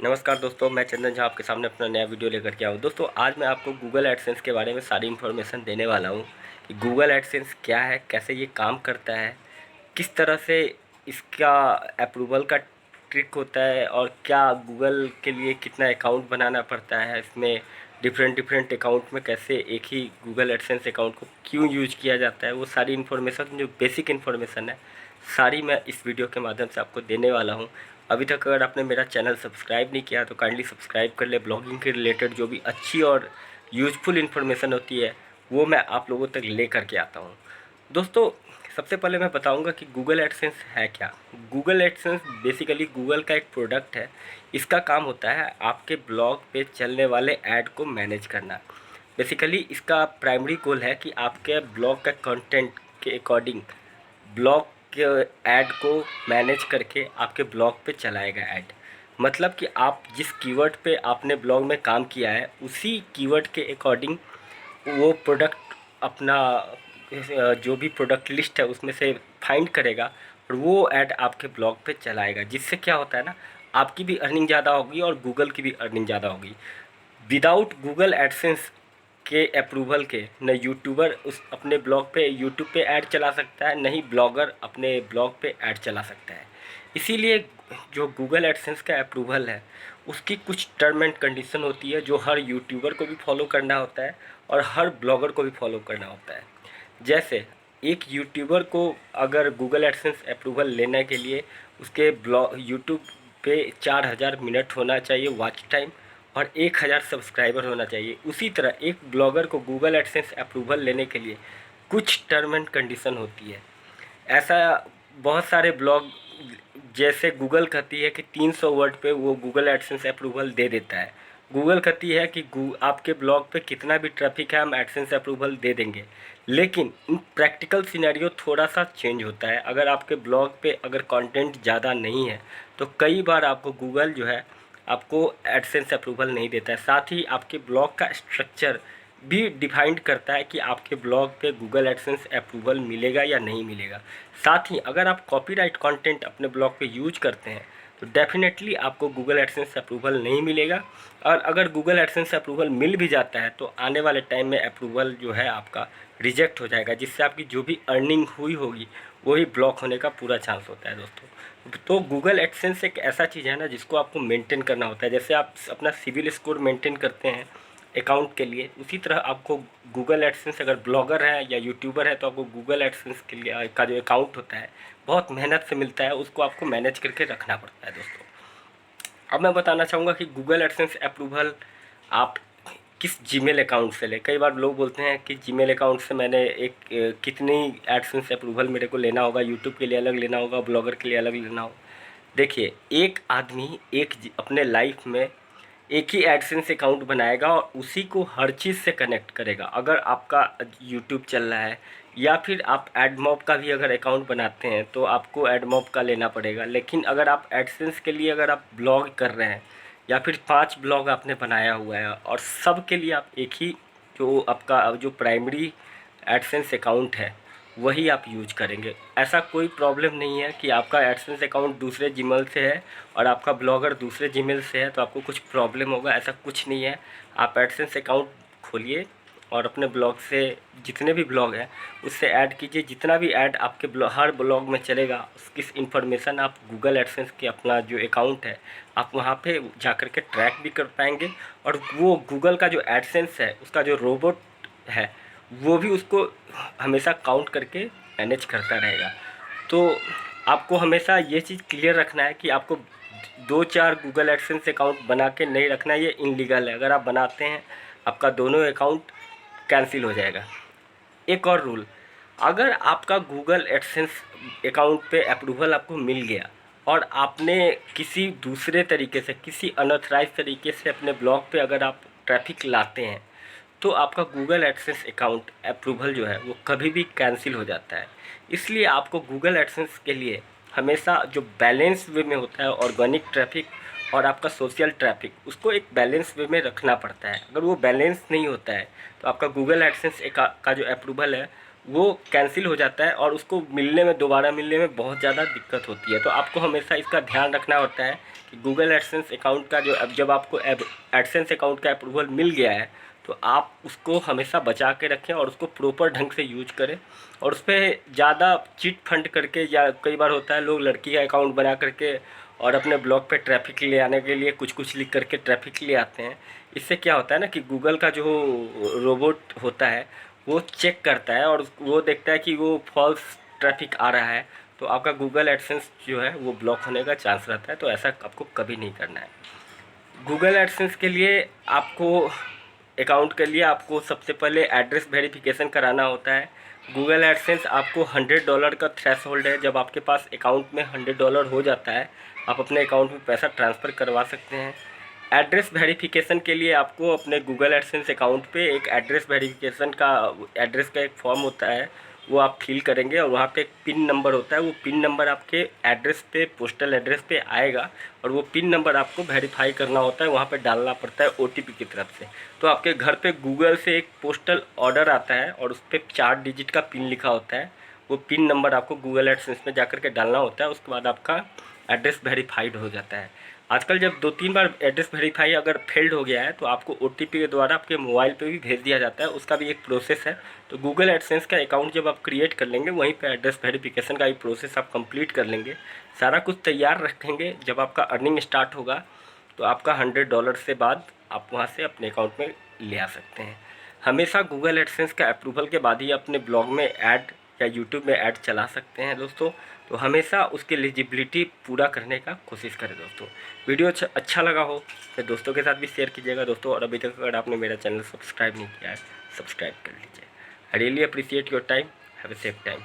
नमस्कार दोस्तों, मैं चंदन झा आपके सामने अपना नया वीडियो लेकर के आया हूँ। दोस्तों आज मैं आपको गूगल एडसेंस के बारे में सारी इन्फॉर्मेशन देने वाला हूँ कि गूगल एडसेंस क्या है, कैसे ये काम करता है, किस तरह से इसका अप्रूवल का ट्रिक होता है और क्या गूगल के लिए कितना अकाउंट बनाना पड़ता है, इसमें डिफरेंट डिफरेंट अकाउंट में कैसे एक ही गूगल एडसेंस अकाउंट को क्यों यूज किया जाता है, वो सारी इन्फॉर्मेशन जो बेसिक इन्फॉर्मेशन है सारी मैं इस वीडियो के माध्यम से आपको देने वाला हूँ। अभी तक अगर आपने मेरा चैनल सब्सक्राइब नहीं किया तो काइंडली सब्सक्राइब कर ले। ब्लॉगिंग के रिलेटेड जो भी अच्छी और यूजफुल इन्फॉर्मेशन होती है वो मैं आप लोगों तक ले करके आता हूँ। दोस्तों सबसे पहले मैं बताऊंगा कि गूगल एडसेंस है क्या। गूगल एडसेंस बेसिकली गूगल का एक प्रोडक्ट है। इसका काम होता है आपके ब्लॉग पे चलने वाले ऐड को मैनेज करना। बेसिकली इसका प्राइमरी गोल है कि आपके ब्लॉग का कंटेंट के अकॉर्डिंग ब्लॉग के ऐड को मैनेज करके आपके ब्लॉग पे चलाएगा ऐड। मतलब कि आप जिस कीवर्ड पे आपने ब्लॉग में काम किया है उसी कीवर्ड के अकॉर्डिंग वो प्रोडक्ट अपना जो भी प्रोडक्ट लिस्ट है उसमें से फाइंड करेगा और वो ऐड आपके ब्लॉग पे चलाएगा। जिससे क्या होता है ना, आपकी भी अर्निंग ज़्यादा होगी और गूगल की भी अर्निंग ज़्यादा होगी। विदाउट गूगल एडसेंस के अप्रूवल के न यूट्यूबर उस अपने ब्लॉग पे यूट्यूब पे ऐड चला सकता है, न ही ब्लॉगर अपने ब्लॉग पे ऐड चला सकता है। इसीलिए जो गूगल एडसेंस का अप्रूवल है उसकी कुछ टर्म एंड कंडीशन होती है जो हर यूट्यूबर को भी फॉलो करना होता है और हर ब्लॉगर को भी फॉलो करना होता है। जैसे एक यूट्यूबर को अगर गूगल एडसेंस अप्रूवल लेने के लिए उसके ब्लॉग यूट्यूब पे 4000 मिनट होना चाहिए वॉच टाइम और 1000 सब्सक्राइबर होना चाहिए। उसी तरह एक ब्लॉगर को गूगल एडसेंस अप्रूवल लेने के लिए कुछ टर्म एंड कंडीशन होती है। ऐसा बहुत सारे ब्लॉग जैसे गूगल कहती है कि 300 वर्ड पे वो गूगल एडसेंस अप्रूवल दे देता है। गूगल कहती है कि आपके ब्लॉग पे कितना भी ट्रैफिक है हम एडसेंस अप्रूवल दे देंगे। लेकिन इन प्रैक्टिकल सिनेरियो थोड़ा सा चेंज होता है। अगर आपके ब्लॉग पे अगर कंटेंट ज़्यादा नहीं है तो कई बार आपको गूगल जो है आपको एडसेंस अप्रूवल नहीं देता है। साथ ही आपके ब्लॉग का स्ट्रक्चर भी डिफाइंड करता है कि आपके ब्लॉग पे गूगल एडसेंस अप्रूवल मिलेगा या नहीं मिलेगा। साथ ही अगर आप कॉपीराइट कंटेंट अपने ब्लॉग पे यूज करते हैं तो डेफिनेटली आपको गूगल एडसेंस अप्रूवल नहीं मिलेगा। और अगर गूगल एडसेंस अप्रूवल मिल भी जाता है तो आने वाले टाइम में अप्रूवल जो है आपका रिजेक्ट हो जाएगा, जिससे आपकी जो भी अर्निंग हुई होगी वही ब्लॉक होने का पूरा चांस होता है दोस्तों। तो गूगल एडसेंस एक ऐसा चीज़ है ना जिसको आपको मेंटेन करना होता है। जैसे आप अपना सिविल स्कोर मेंटेन करते हैं अकाउंट के लिए, उसी तरह आपको गूगल एडसेंस अगर ब्लॉगर है या यूट्यूबर है तो आपको गूगल एडसेंस के लिए का जो अकाउंट होता है बहुत मेहनत से मिलता है, उसको आपको मैनेज करके रखना पड़ता है दोस्तों। अब मैं बताना चाहूँगा कि गूगल एडसेंस अप्रूवल आप किस जीमेल अकाउंट से ले। कई बार लोग बोलते हैं कि जीमेल अकाउंट से मैंने एक कितनी एडसेंस अप्रूवल मेरे को लेना होगा, यूट्यूब के लिए अलग लेना होगा, ब्लॉगर के लिए अलग लेना होगा। देखिए, एक आदमी अपने लाइफ में एक ही एडसेंस अकाउंट बनाएगा और उसी को हर चीज़ से कनेक्ट करेगा। अगर आपका यूट्यूब चल रहा है या फिर आप एडमॉब का भी अगर अकाउंट बनाते हैं तो आपको एडमॉब का लेना पड़ेगा। लेकिन अगर आप एडसेंस के लिए अगर आप ब्लॉग कर रहे हैं या फिर 5 ब्लॉग आपने बनाया हुआ है और सब के लिए आप एक ही जो आपका जो प्राइमरी एडसेंस अकाउंट है वही आप यूज करेंगे। ऐसा कोई प्रॉब्लम नहीं है कि आपका एडसेंस अकाउंट दूसरे जीमेल से है और आपका ब्लॉगर दूसरे जीमेल से है तो आपको कुछ प्रॉब्लम होगा, ऐसा कुछ नहीं है। आप एडसेंस अकाउंट खोलिए और अपने ब्लॉग से जितने भी ब्लॉग हैं उससे ऐड कीजिए। जितना भी ऐड आपके हर ब्लॉग में चलेगा उसकी इन्फॉर्मेशन आप गूगल एडसेंस के अपना जो अकाउंट है आप वहाँ पे जाकर के ट्रैक भी कर पाएंगे। और वो गूगल का जो एडसेंस है उसका जो रोबोट है वो भी उसको हमेशा काउंट करके मैनेज करता रहेगा। तो आपको हमेशा ये चीज़ क्लियर रखना है कि आपको 2-4 गूगल एडसेंस अकाउंट बना के नहीं रखना है, ये इनलीगल है। अगर आप बनाते हैं आपका दोनों अकाउंट कैंसिल हो जाएगा। एक और रूल, अगर आपका गूगल एडसेंस अकाउंट पे अप्रूवल आपको मिल गया और आपने किसी दूसरे तरीके से किसी अनऑथराइज तरीके से अपने ब्लॉग पे अगर आप ट्रैफिक लाते हैं तो आपका गूगल एडसेंस अकाउंट अप्रूवल जो है वो कभी भी कैंसिल हो जाता है। इसलिए आपको गूगल एडसेंस के लिए हमेशा जो बैलेंस वे में होता है ऑर्गेनिक ट्रैफिक और आपका सोशल ट्रैफिक, उसको एक बैलेंस वे में रखना पड़ता है। अगर वो बैलेंस नहीं होता है तो आपका गूगल एडसेंस का जो अप्रूवल है वो कैंसिल हो जाता है और उसको मिलने में दोबारा मिलने में बहुत ज़्यादा दिक्कत होती है। तो आपको हमेशा इसका ध्यान रखना होता है कि गूगल एडसेंस अकाउंट का जो अब जब आपको एडसेंस अकाउंट का अप्रूवल मिल गया है तो आप उसको हमेशा बचा के रखें और उसको प्रॉपर ढंग से यूज करें। और उस पर ज़्यादा चिट फंड करके, या कई बार होता है लोग लड़की का अकाउंट बना करके और अपने ब्लॉग पे ट्रैफिक ले आने के लिए कुछ कुछ लिख करके ट्रैफिक ले आते हैं। इससे क्या होता है ना कि गूगल का जो रोबोट होता है वो चेक करता है और वो देखता है कि वो फॉल्स ट्रैफिक आ रहा है, तो आपका गूगल एडसेंस जो है वो ब्लॉक होने का चांस रहता है। तो ऐसा आपको कभी नहीं करना है। गूगल एडसेंस के लिए आपको अकाउंट के लिए आपको सबसे पहले एड्रेस वेरिफिकेशन कराना होता है। गूगल एडसेंस आपको $100 का थ्रेश होल्ड है। जब आपके पास अकाउंट में $100 हो जाता है आप अपने अकाउंट में पैसा ट्रांसफ़र करवा सकते हैं। एड्रेस वेरिफिकेशन के लिए आपको अपने गूगल एडसेंस अकाउंट पे एक एड्रेस वेरिफिकेशन का एड्रेस का एक फॉर्म होता है, वो आप फिल करेंगे और वहाँ पे एक पिन नंबर होता है। वो पिन नंबर आपके एड्रेस पे, पोस्टल एड्रेस पे आएगा और वो पिन नंबर आपको वेरीफाई करना होता है, वहाँ पे डालना पड़ता है ओटीपी की तरफ से। तो आपके घर पे गूगल से एक पोस्टल ऑर्डर आता है और उस पर 4 डिजिट का पिन लिखा होता है। वो पिन नंबर आपको गूगल एडसेंस में जा कर के डालना होता है। उसके बाद आपका एड्रेस वेरीफाइड हो जाता है। आजकल जब 2-3 बार एड्रेस वेरीफाई अगर फेल्ड हो गया है तो आपको ओटीपी के द्वारा आपके मोबाइल पे भी भेज दिया जाता है, उसका भी एक प्रोसेस है। तो गूगल एडसेंस का अकाउंट जब आप क्रिएट कर लेंगे वहीं पे एड्रेस वेरिफिकेशन का भी प्रोसेस आप कंप्लीट कर लेंगे, सारा कुछ तैयार रखेंगे, जब आपका अर्निंग स्टार्ट होगा तो आपका $100 से बाद आप वहाँ से अपने अकाउंट में ले आ सकते हैं। हमेशा गूगल एडसेंस का अप्रूवल के बाद ही अपने ब्लॉग में ऐड या यूट्यूब में ऐड चला सकते हैं दोस्तों। तो हमेशा उसकी एलिजिबिलिटी पूरा करने का कोशिश करें दोस्तों। वीडियो अच्छा लगा हो तो दोस्तों के साथ भी शेयर कीजिएगा दोस्तों। और अभी तक अगर आपने मेरा चैनल सब्सक्राइब नहीं किया है, सब्सक्राइब कर लीजिए। I really appreciate your time. Have a safe time.